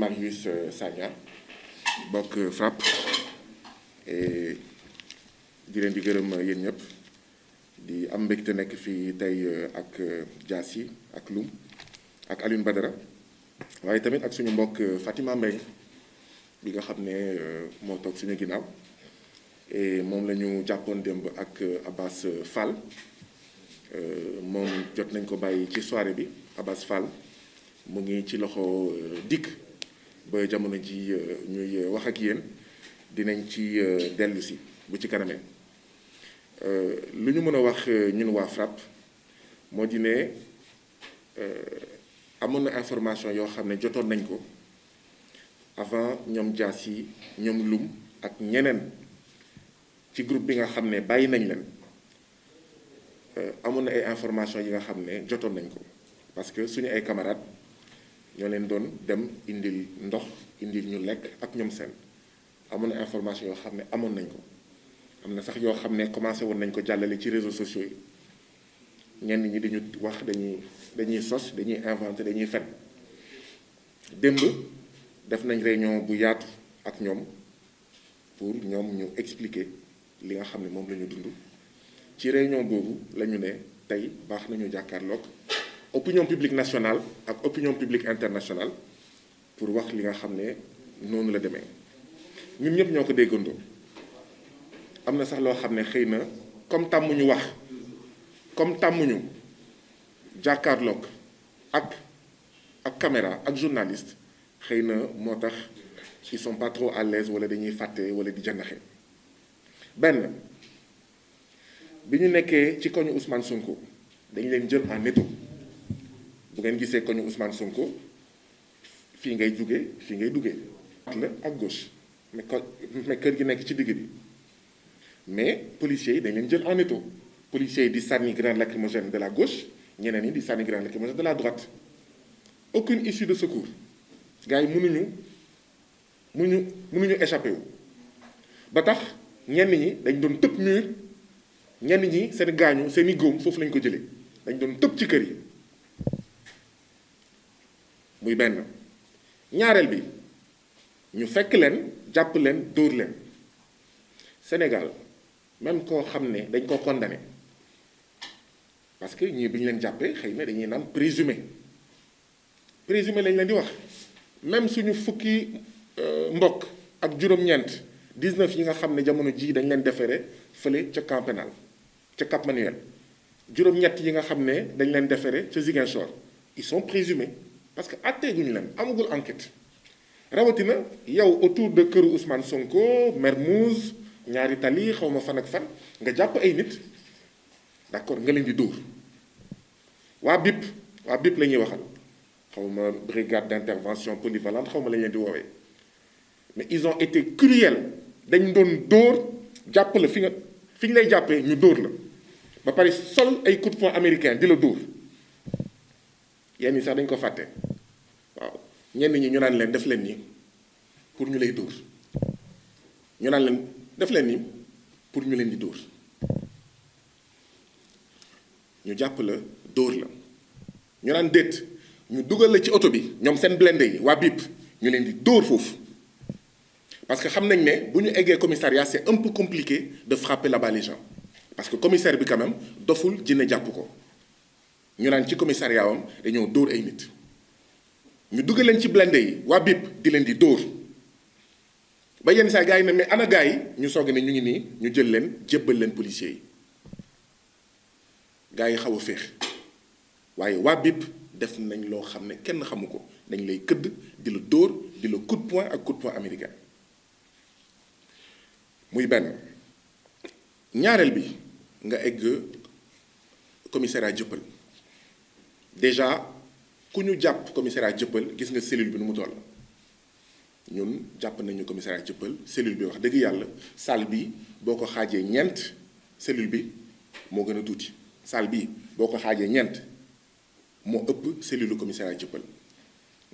Marius Sagna bokk FRAPP et di leen di gërëm yéen ñëpp di am mbégte nekk fii tey ak Diassy ak Loum ak Alioune Badara waaye tamit ak suñu mbokk Fatima Mbengue bi nga xam ne moo toog suñu ginnaaw et moom la ñu jàppoon démb ak Abbas Fall moom jot nañ ko bàyyi ci soirée bi. Abbas Fall mu ngi ci loxo dikk ba jamono ji ñuy wax ak yéen dinañ ci dellu si bu ci kanamee lu ñu mën a wax ñun waa FRAPP moo di ne amoon na information yoo xam ne jotoon nañ ko avant ñoom Diassy ñoom Loum ak ñeneen ci groupe bi nga xam ne bàyyi nañ leen amoon na ay information yi nga xam ne jotoon nañ ko parce que suñu ay camarades ñoo leen doon dem indil ndox indil ñu lekk ak ñoom seen amoon na information yoo xam ne amoon nañ ko am na sax yoo xam ne commencé woon nañ ko jàllale ci réseaux sociaux yi ñenn ñi dañu wax dañuy sos dañuy inventé dañuy fen démb def nañ réunion bu yaatu ak ñoom pour ñoom ñu expliquer li nga xam ne moom la ñu dund ci réunion boobu la ñu ne tey baax nañu jàkkaarloog opinion publique nationale ak opinion publique internationale pour wax li nga xam ne noonu la demee ñun ñëpp ñoo ko déggandoo am na sax loo xam ne xëy na comme tàmmuñu wax comme tàmmuñu jàkkaarloog ak caméra ak journaliste xëy na moo tax ils sont pas trop à l'aise wala dañuy fàtte wala di jannaxe benn bi ñu nekkee ci koñu Ousmane Sonko dañ leen jël en étau bu ngeen gisee koñu Ousmane Sonko fii ngay jugee fii ngay duggee la ak gauche mais kër gi nekk ci digg bi mais policiers yi dañ leen jël en étau policiers yi di sànni grenade lacrymogène de la gauche ñeneen ñi di sànni grenade lacrymogène de la droite aucune issue de secours gars yi mënuñu échappé wu ba tax ñenn ñi dañ doon tëb mur ñenn ñi seen gaañu seeni góom foofu lañ ko jëlee dañ doon tëb ci kër yi muy benn ñaareel bi ñu fekk leen jàpp leen dóor leen Sénégal même koo xam ne dañ ko condamné parce que ñii bi ñu leen jàppee xëy na dañuy naan présumé lañ leen di wax même suñu fukki mbokk ak juróom-ñeent 19 yi nga xam ne jamono jii dañ leen defere fële ca camp pénal ca Cap Manuel juróom-ñett yi nga xam ne dañ leen defere ca Ziguinchor ils sont présumés parce que atteeguñu leen amagul enquête rawatina yow autour de këru Ousmane Sonko Mermoz ñaari tali xaw ma fan ak fan nga jàpp ay nit d'accord nga leen di dóor waa BIP la ñuy waxal xaw ma brigade d'intervention polyvalente xaw ma la leen di woowee mais ils ont été cruels dañ doon dóor jàpp la fi ñu lay jàppee ñu dóor la ba pare sol ay coup de poing américain di la dóor yenn yi sax dañ ko fàtte waaw ñenn ñi ñu naan leen def leen nii pour ñu lay dóor ñu naan leen def leen nii pour ñu leen di dóor ñu jàpp la dóor la ñu naan déet ñu dugal la ci oto bi ñoom seen blindé yi waa BIP ñu leen di dóor foofu parce que xam nañ ne bu ñu eggee commissariat c'est un peu compliqué de frapper là-bas les gens parce que commissaire bi quand même doful jinne jàpp ko ñu naan ci commissariat am dañoo dóor ay nit ñu dugal leen ci blindé yi waa BIP di leen di dóor ba yenn saa gars yi ne mais ana gars yi ñu soog ne ñu ngi nii ñu jël leen jébbal leen policiers yi gars yi xaw a féex waaye waa BIP def nañ loo xam ne kenn xamu ko dañ lay këdd di la dóor di la coup de poing ak coup de poing américain muy benn ñaareel bi nga egg commissariat Jëppal déjà ku ñu jàpp commissariat Jëppal gis nga cellule bi nu mu toll ñun jàpp nañu commissariat Jëppal cellule bi wax dëgg yàlla salle bi boo ko xaajee ñeent cellule bi moo gën a tuuti salle bi boo ko xaajee ñeent moo ëpp cellule commissariat Jëppal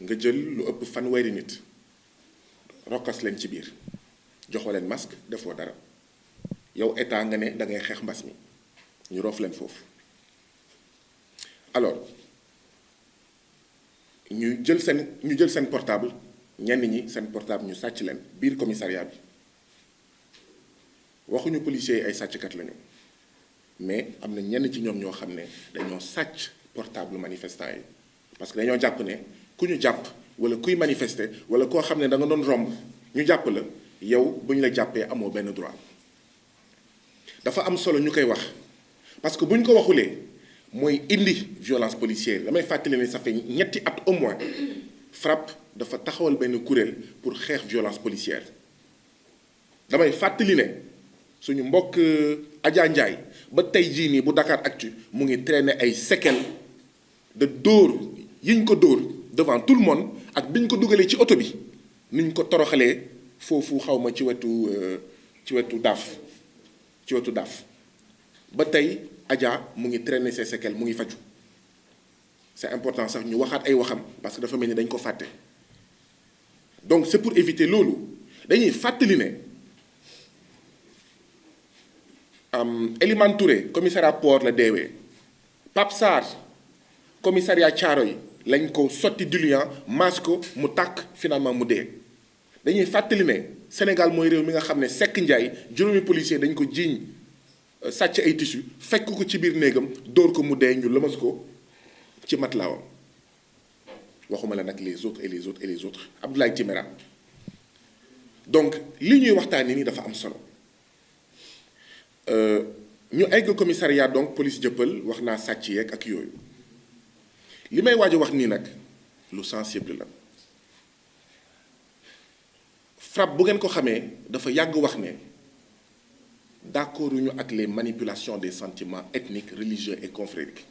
nga jël lu ëpp fanweeri nit rokkas leen ci biir joxoo leen masque defoo dara yow état nga ne da ngay xeex mbas mi ñu roof leen foofu alors ñu jël seen portable ñenn ñi seen portable ñu sàcc leen biir commissariat bi waxuñu policiers yi ay sàcckat lañu mais am na ñenn ci ñoom ñoo xam ne dañoo sàcc portable manifestant yi parce que dañoo jàpp ne ku ñu jàpp wala kuy manifester wala koo xam ne da nga doon romb ñu jàpp la yow bu ñu la jàppee amoo benn droit dafa am solo ñu koy wax parce que bu ñu ko waxulee mooy indi violence policière damay fàttali ne ça fait ñetti at au moins FRAPP dafa taxawal benn kuréel pour xeex violence policière damay fàttali ne suñu mbokk Adja Ndiaye ba tey jii nii bu Dakaractu mu ngi traîner ay séquelles de dóor yiñ ko dóor devant tout le monde ak biñ ko dugalee ci oto bi niñ ko toroxalee foofu xaw ma ci wetu daaf ba tey Adja mu ngi traîner ses séquelles mu ngi faju c'est important sax ñu waxaat ay waxam parce que dafa mel ni dañ ko fàtte donc c'est pour éviter loolu dañuy fàttali ne Elimane Touré commissariat port la deewee Pape Sarr commissariat Thiaroye lañ ko sotti diluant maas ko mu tàkk finalement mu dee dañuy fàttali ne Sénégal mooy réew mi nga xam ne Seck Ndiaye juróomi policier dañ ko jiiñ sàcc ay tissu fekk ko ci biir néegam dóor ko mu dee ñu lëmas ko ci matlaawam waxuma la nag les autres et les autres et les autres Abdoulaye Timéra donc li ñuy waxtaanee nii dafa am solo ñu egg commissariat donc police jëppal wax naa sàcc yeeg ak yooyu li may waaj a wax nii nag lu sensible la FRAPP bu ngeen ko xamee dafa yàgg wax ne d'accord ñu ak les manipulations des sentiments ethniques religieux et confrériques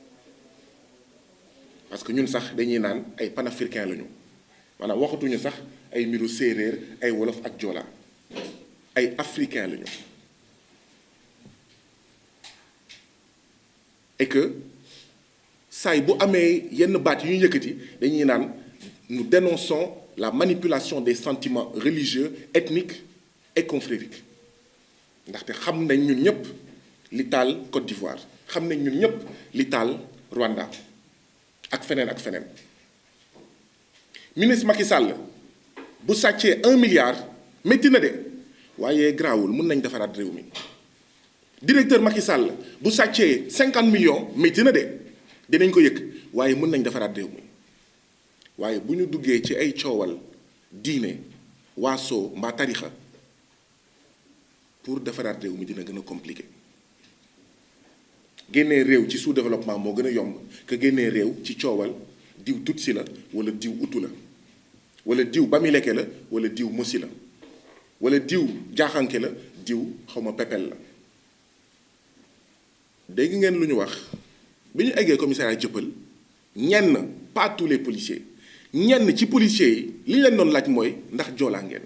parce que ñun sax dañuy naan ay panafricains lañu maanaam waxatuñu sax ay mbiru séeréer ay wolof ak joola ay africains lañu et que saay bu amee yenn baat yu ñu yëkkati dañuy naan nous dénonçons la manipulation des sentiments religieux ethniques et confrériques ndaxte xam nañ ñun ñëpp li taal Côte d'Ivoire xam nañ ñun ñëpp li taal Rwanda ak feneen ak feneen ministre Macky Sall bu sàccee 1 milliard métti na de waaye garaawul mën nañ defaraat réew mi directeur Macky Sall bu sàccee 50 millions métti na de dinañ ko yëg waaye mën nañ defaraat réew mi waaye bu ñu duggee ci ay coowal diine waasoo mbaa tarixa pour defaraat réew mi dina gën a compliqué génnee réew ci sous-développement moo gën a yomb que génnee réew ci coowal diw tutsi la wala diw utu la wala diw bamileke la wala diw mosi la wala diw jaaxanke la diw xawma pepel la dégg ngeen lu ñu wax bi ñu eggee commissariat jëppal ñenn pas tous les policiers ñenn ci policiers yi li ñu leen doon laaj mooy ndax joolaa ngeen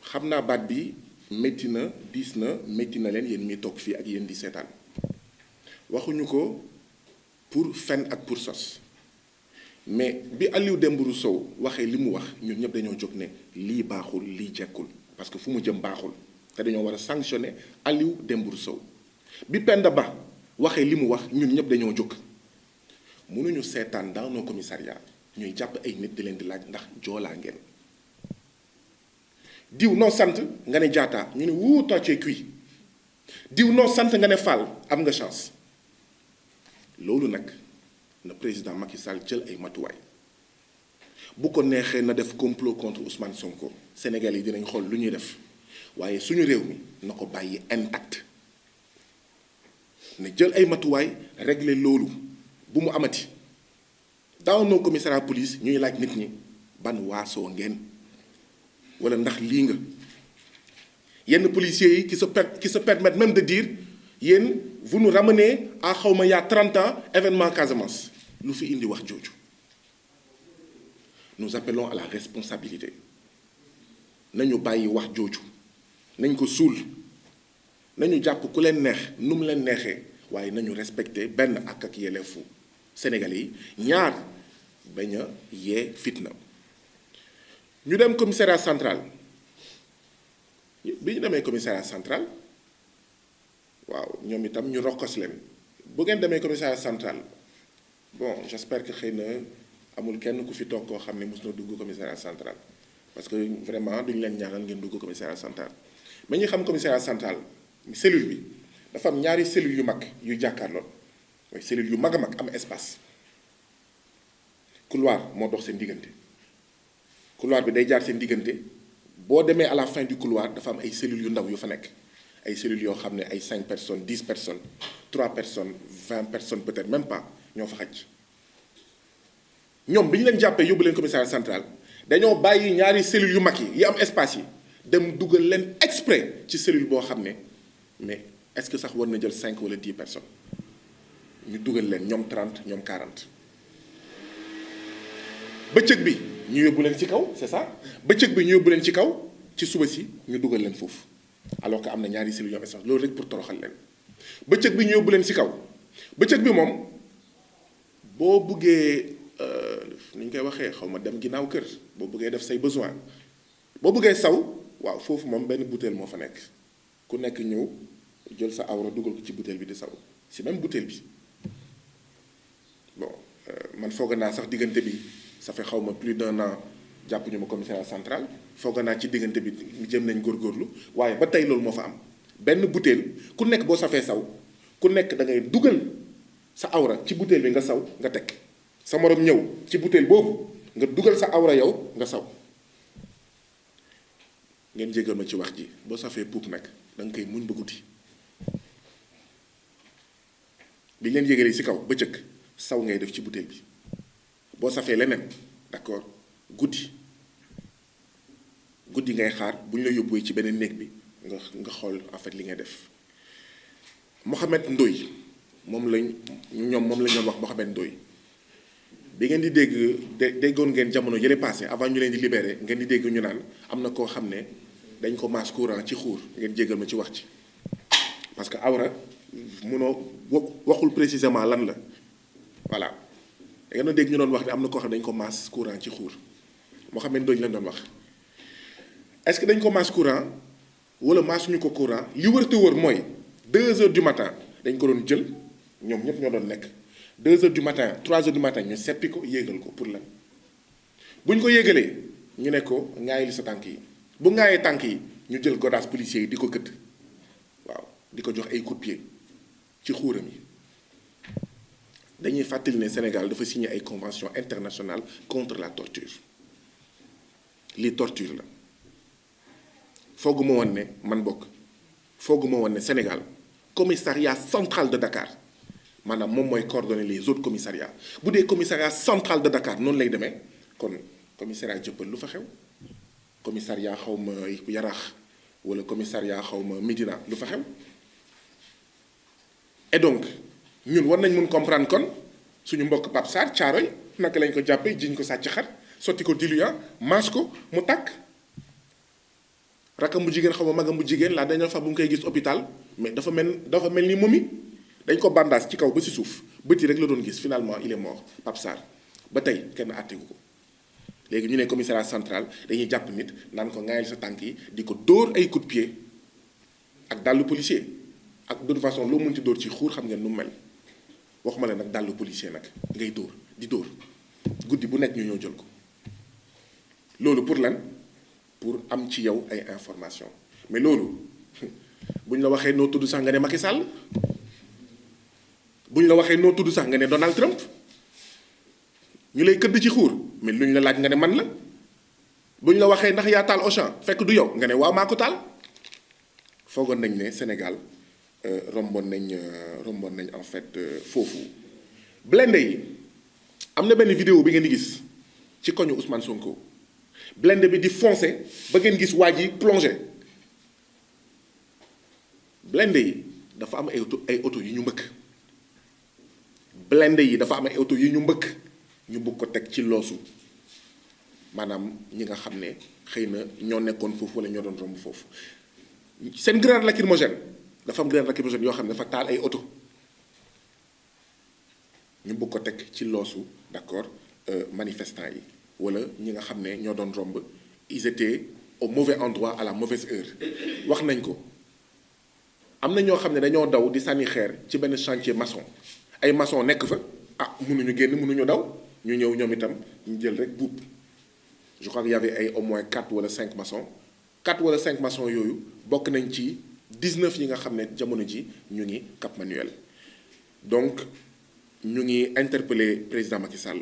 xam naa baat bi métti na diis na métti na leen yéen mi toog fii ak yéen di seetaan waxuñu ko pour fen ak pour sos mais bi Aliou Dembourou Sow waxee li mu wax ñun ñëpp dañoo jóg ne lii baaxul lii jekkul parce que fu mu jëm baaxul te dañoo war a sanctionner Aliou Dembourou Sow bi Penda Ba waxee li mu wax ñun ñëpp dañoo jóg mënuñu seetaan dans nos commissariats ñuy jàpp ay nit di leen di laaj ndax joolaa ngeen diw noo sant nga ne Diatta ñu ne wuu tocce kuy diw noo sant nga ne Fall am nga chance loolu nag na président Macky Sall jël ay matuwaay bu ko neexee na def complot contre Ousmane Sonko Sénégal yi dinañ xool lu ñuy def waaye suñu réew mi na ko bàyyi intact na jël ay matuwaay régler loolu bu mu amati dans nos commissariats police ñuy laaj nit ñi ban waasoo ngeen wala ndax lii nga yenn policiers yi qui se permettent même de dire yéen vous nous ramenez à xawma y a 30 ans événement Casamance lu fi indi wax jooju nous appelons à la responsabilité nañu bàyyi wax jooju nañ ko suul nañu jàpp ku leen neex nu mu leen neexee waaye nañu respecté benn ak yelleefu Sénégalais yi ñaar bañ a yee fitna ñu dem commissariat central bi ñu demee commissariat central waaw ñoom itam ñu rokkos leen bu ngeen demee commissariat central bon j'espère que xëy na amul kenn ku fi toog koo xam ne mos na dugg commissariat central parce que vraiment duñu leen ñaanal ngeen dugg commissariat central mais ñi xam commissariat central cellule bi dafa am ñaari cellule yu mag yu jàkkaarloo mooy cellule yu mag a mag am espace couloir moo dox seen diggante couloir bi day jaar seen diggante boo demee à la fin du couloir dafa am ay cellules yu ndaw yu fa nekk ay cellules yoo xam ne ay 5 personnes 10 personnes 3 personnes 20 personnes peut-être même pas ñoo fa xaj ñoom bi ñu leen jàppee yóbbu leen commissariat central dañoo bàyyi ñaari cellules yu mag yi am espace yi dem dugal leen exprès ci cellule boo xam ne mais est-ce que sax war na jël 5 wala 10 personnes ñu dugal leen ñoom 30 ñoom 40 bëccëg bi ñu yóbbu leen ci kaw c'est ça bëccëg bi ñu yóbbu leen ci kaw ci suba si ñu dugal leen foofu alors que am na ñaari cellules yu am espace loolu rek pour toroxal leen bëccëg bi ñu yóbbu leen ci kaw bëccëg bi moom boo buggee ni ñu koy waxee xaw ma dem ginnaaw kër boo buggee def say besoin boo buggee saw waaw foofu moom benn butéel moo fa nekk ku nekk ñëw jël sa awra dugal ko ci butéel bi di saw si même butéel bi bon man foog naa sax diggante bi ça fait xaw ma plus d'un an jàpp ñu ma commissariat central foog naa ci diggante bi jëm nañ góorgóorlu waaye ba tey loolu moo fa am benn butéel ku nekk boo safee saw ku nekk da ngay dugal sa awra ci butéel bi nga saw nga teg sa morom ñëw ci butéel boobu nga dugal sa awra yow nga saw ngeen jégal ma ci wax ji boo safee puuk nag da nga koy muñ ba guddi bi leen yégalee ci kaw bëccëg saw ngay def ci butéel bi boo safee leneen d'accord guddi ngay xaar bu ñu la yóbbuwee ci beneen néeg bi nga xool en fait li ngay def Mohamed Ndoye moom lañ doon wax Mohamed Ndoye bi ngeen di déggoon ngeen jamono yële passé avant ñu leen di libéré ngeen di dégg ñu naan am na koo xam ne dañ ko masse courant ci xuur ngeen jégal ma ci wax ci parce que awra munoo waxul précisément lan la voilà da ngeen doon dégg ñu doon wax ne am na koo xam ne dañ ko masse courant ci xuur Mohamed Ndoye lañ doon wax est-ce que dañ ko masse courant wala masse ñu ko courant li wër te wër mooy 2 heures du matin dañ ko doon jël ñoom ñëpp ñoo doon nekk 2 heures du matin 3 heures du matin ñu seppi ko yéegal ko pour lan bu ñu ko yéegalee ñu ne ko ŋaayil sa tànk yi bu ŋaayee tànk yi ñu jël godaas policier yi di ko gëdd waaw di ko jox ay coups de pied ci xuuram yi dañuy fàttali ne Sénégal dafa signé ay convention internationale contre la torture lii torture la fooguma woon ne man bokk fooguma woon ne Sénégal commissariat central de Dakar maanaam moom mooy coordonner les autres commissariats bu dee commissariat central de Dakar noonu lay demee kon commissariat Jëppal lu fa xew commissariat xaw ma Yaraax wala commissariat xaw ma Médina lu fa xew et donc ñun war nañ mun comprendre kon suñu mbokk Pape Sarr Caaroy naka lañ ko jàppee jiñ ko sàcc xar sotti ko diluant maas ko mu tàkk rakam bu jigéen xaw ma magam bu jigéen la dernière fois bu mu koy gis hôpital mais dafa mel ni momi dañ ko bandage ci kaw ba ci suuf bët yi rek la doon gis finalement il est mort Pape Sarr ba tey kenn àtteegu ko léegi ñu ne commissariat central dañuy jàpp nit naan ko ŋaayal sa tànk yi di ko dóor ay coup de pied ak dàllu policier ak de toute façon loo mënti dóor ci xuur xam ngeen nu mu mel waxuma la nag dàllu policier nag ngay dóor di dóor guddi bu nekk ñu ñëw jël ko loolu pour lan pour am ci yow ay information mais loolu bu ñu la waxee noo tudd sax nga ne Macky Sall bu ñu la waxee noo tudd sax nga ne Donald Trump ñu lay këdd ci xuur mais lu ñu la laaj nga ne man la bu ñu la waxee ndax yaa taal Auchan fekk du yow nga ne waaw maa ko taal foogoon nañ ne Sénégal romboon nañ en fait foofu blindé yi am na benn vidéo bi ngeen di gis ci koñu Ousmane Sonko blindé bi di foncé ba ngeen gis waa ji plongé blindé yi dafa am ay oto yu ñu mbëkk blindé yi dafa am ay oto yu ñu mbëkk ñu bëgg ko teg ci loosu maanaam ñi nga xam ne xëy na ñoo nekkoon foofu wala ñoo doon romb foofu seen grenade lacrymogène dafa am grenade lacrymogène yoo xam ne dafa taal ay oto ñu bëgg ko teg ci loosu d'accord manifestants yi wala ñi nga xam ne ñoo doon romb ils étaient au mauvais endroit à la mauvaise heure wax nañ ko am na ñoo xam ne dañoo daw di sànni xeer ci benn chantier maçon ay maçon nekk fa ah mënuñu génn mënuñu daw ñu ñëw ñoom itam ñu jël rek buub. Je crois qu'il y avait ay au moins 4 wala 5 maçons 4 wala 5 maçons yooyu bokk nañ ci 19 yi nga xam ne jamono ji ñu ngi Cap Manuel. Donc ñu ngi interpeller président Macky Sall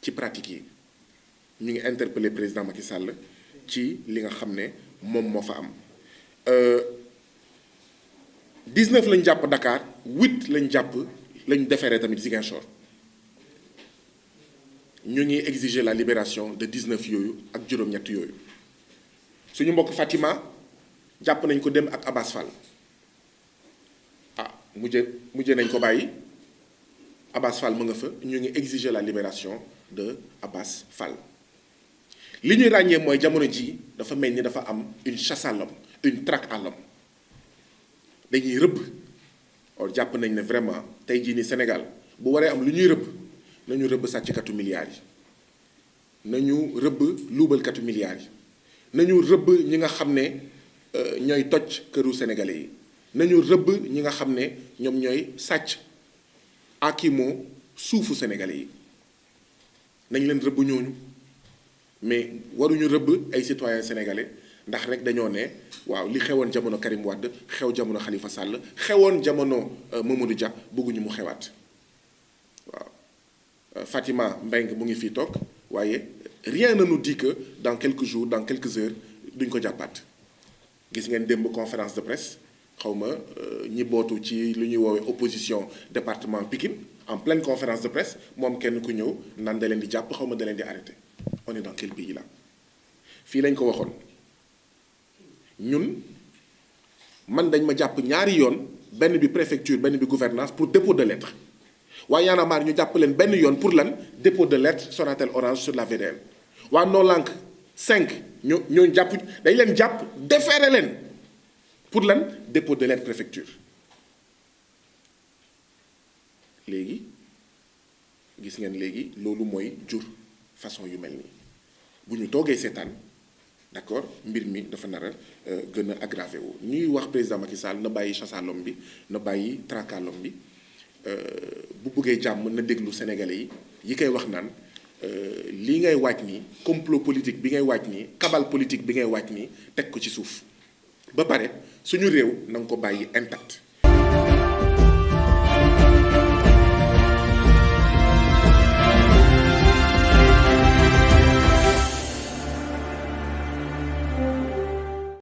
ci pratique yi ñu ngi interpeller président Macky Sall ci li nga xam ne moom moo fa am 19 lañ jàpp Dakar 8 lañ déféré tamit Ziguinchor. ñu ngi exiger la libération de 19 yooyu ak juróom-ñett yooyu suñu mbokk Fatima jàpp nañ ko dem ak Abass Fall ah mujje nañ ko bàyyi Abass Fall mu nga fa ñu ngi exiger la libération de Abass Fall. li ñuy ràññee mooy jamono ji dafa mel ni dafa am une chasse à l'homme une traque à l'homme dañuy rëbb or jàpp nañ ne vraiment tey jii ni Sénégal bu waree am lu ñuy rëbb nañu rëbb sàcckatu milliards yi nañu rëbb luubalkatu milliards yi nañu rëbb ñi nga xam ne ñooy toj këru sénégalais yi nañu rëbb ñi nga xam ne ñoom ñooy sàcc akimoo suufu sénégalais yi nañ leen rëbb ñooñu mais waruñu rëbb ay citoyens sénégalais ndax rek dañoo ne waaw li xewoon jamono Karim Wade xew jamono Khalifa Sall xewoon jamono Mamadou Dia bëgguñu mu xewaat waaw. Fatima Mbengue mu ngi fii toog waaye rien ne nous dit que dans quelques jours dans quelques heures duñ ko jàppaat gis ngeen démb conférence de presse xaw ma ñi bootu ci lu ñuy woowee opposition département Pikine en pleine conférence de presse moom kenn ku ñëw naan da leen di jàpp xaw ma da leen di arrêté on est dans quel pays là. fii lañ ko waxoon ñun man dañ ma jàpp ñaari yoon benn bi préfecture benn bi gouvernance pour dépôt de lettre. waaye Y'en a marre ñu jàpp leen benn yoon pour lan dépôt de lettre Sonatel Orange sur la VDN waa No Lank 5 ñoo jàpp dañ leen jàpp déféré leen pour lan dépôt de lettre préfecture. léegi gis ngeen léegi loolu mooy jur façon yu mel nii bu ñu toogee seetaan d'accord mbir mi dafa nar a gën a aggravé wu ñuy wax président Macky Sall na bàyyi chasse à l'homme bi na bàyyi traque à l'homme bi. bu bëggee jàmm na déglu sénégalais yi koy wax naan lii ngay waaj nii complot politique bi ngay waaj nii cabale politique bi ngay waaj nii teg ko ci suuf ba pare suñu réew na nga ko bàyyi intact